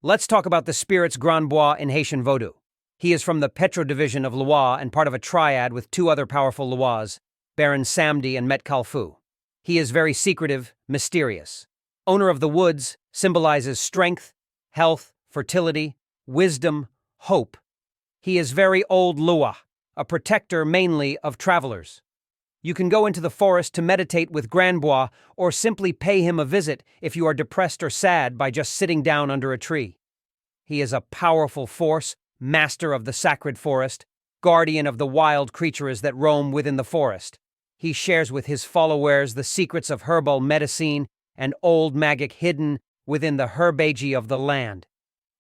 Let's talk about the spirit's Gran Bwa in Haitian Vodou. He is from the Petro division of Loa and part of a triad with two other powerful Loas, Baron Samedi and Met Kalfu. He is very secretive, mysterious. Owner of the woods, symbolizes strength, health, fertility, wisdom, hope. He is very old Lua, a protector mainly of travelers. You can go into the forest to meditate with Gran Bwa or simply pay him a visit if you are depressed or sad by just sitting down under a tree. He is a powerful force, master of the sacred forest, guardian of the wild creatures that roam within the forest. He shares with his followers the secrets of herbal medicine and old magic hidden within the herbage of the land.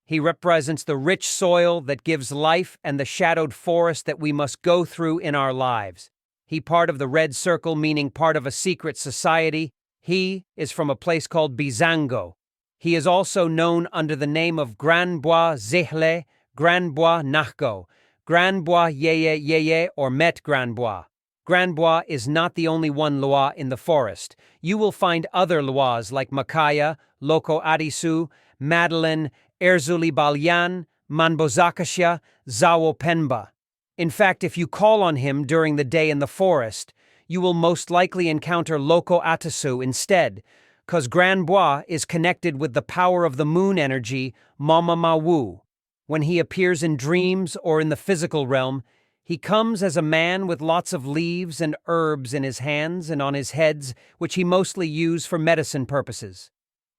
He represents the rich soil that gives life and the shadowed forest that we must go through in our lives. He part of the Red Circle, meaning part of a secret society. He is from a place called Bizango. He is also known under the name of Gran Bwa Zehle, Gran Bwa Nachgo, Gran Bwa Yeye Yeye, or Met Gran Bwa. Gran Bwa is not the only one Loa in the forest. You will find other Loas like Makaya, Loko Adisu, Madeline, Erzuli Balyan, Manbozakasha, Zawo Penba. In fact, if you call on him during the day in the forest, you will most likely encounter Loko Atasu instead, cause Gran Bwa is connected with the power of the moon energy, Mama Mawu. When he appears in dreams or in the physical realm, he comes as a man with lots of leaves and herbs in his hands and on his heads, which he mostly uses for medicine purposes.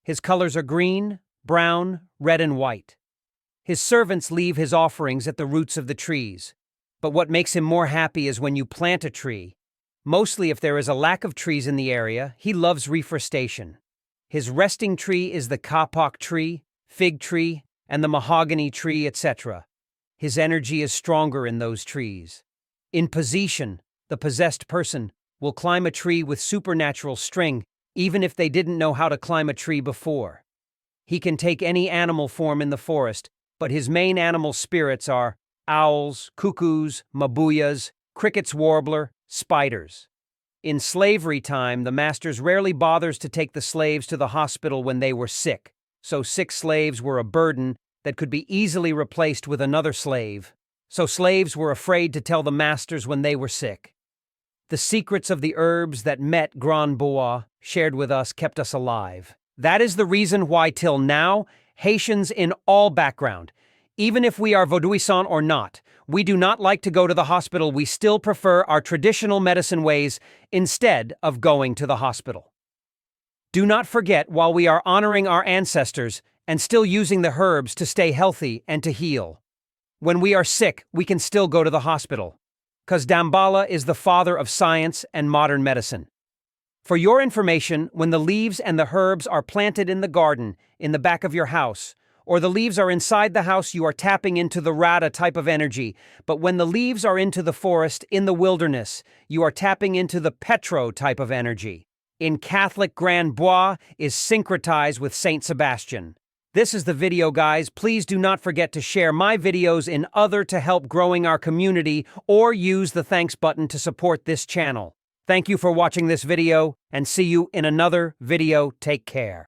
His colors are green, brown, red, and white. His servants leave his offerings at the roots of the trees. But what makes him more happy is when you plant a tree. Mostly if there is a lack of trees in the area, he loves reforestation. His resting tree is the kapok tree, fig tree, and the mahogany tree, etc. His energy is stronger in those trees. In position, the possessed person will climb a tree with supernatural strength, even if they didn't know how to climb a tree before. He can take any animal form in the forest, but his main animal spirits are owls, cuckoos, mabuyas, crickets warbler, spiders. In slavery time, the masters rarely bothers to take the slaves to the hospital when they were sick, so sick slaves were a burden that could be easily replaced with another slave, so slaves were afraid to tell the masters when they were sick. The secrets of the herbs that Met Gran Bwa shared with us kept us alive. That is the reason why till now, Haitians in all background, even if we are Vodouisan or not, we do not like to go to the hospital. We still prefer our traditional medicine ways instead of going to the hospital. Do not forget, while we are honoring our ancestors and still using the herbs to stay healthy and to heal. When we are sick, we can still go to the hospital, because Dambala is the father of science and modern medicine. For your information, when the leaves and the herbs are planted in the garden, in the back of your house, or the leaves are inside the house, you are tapping into the Rada type of energy. But when the leaves are into the forest, in the wilderness, you are tapping into the Petro type of energy. In Catholic, Gran Bwa is syncretized with Saint Sebastian. This is the video, guys. Please do not forget to share my videos in other to help growing our community, or use the thanks button to support this channel. Thank you for watching this video, and see you in another video. Take care.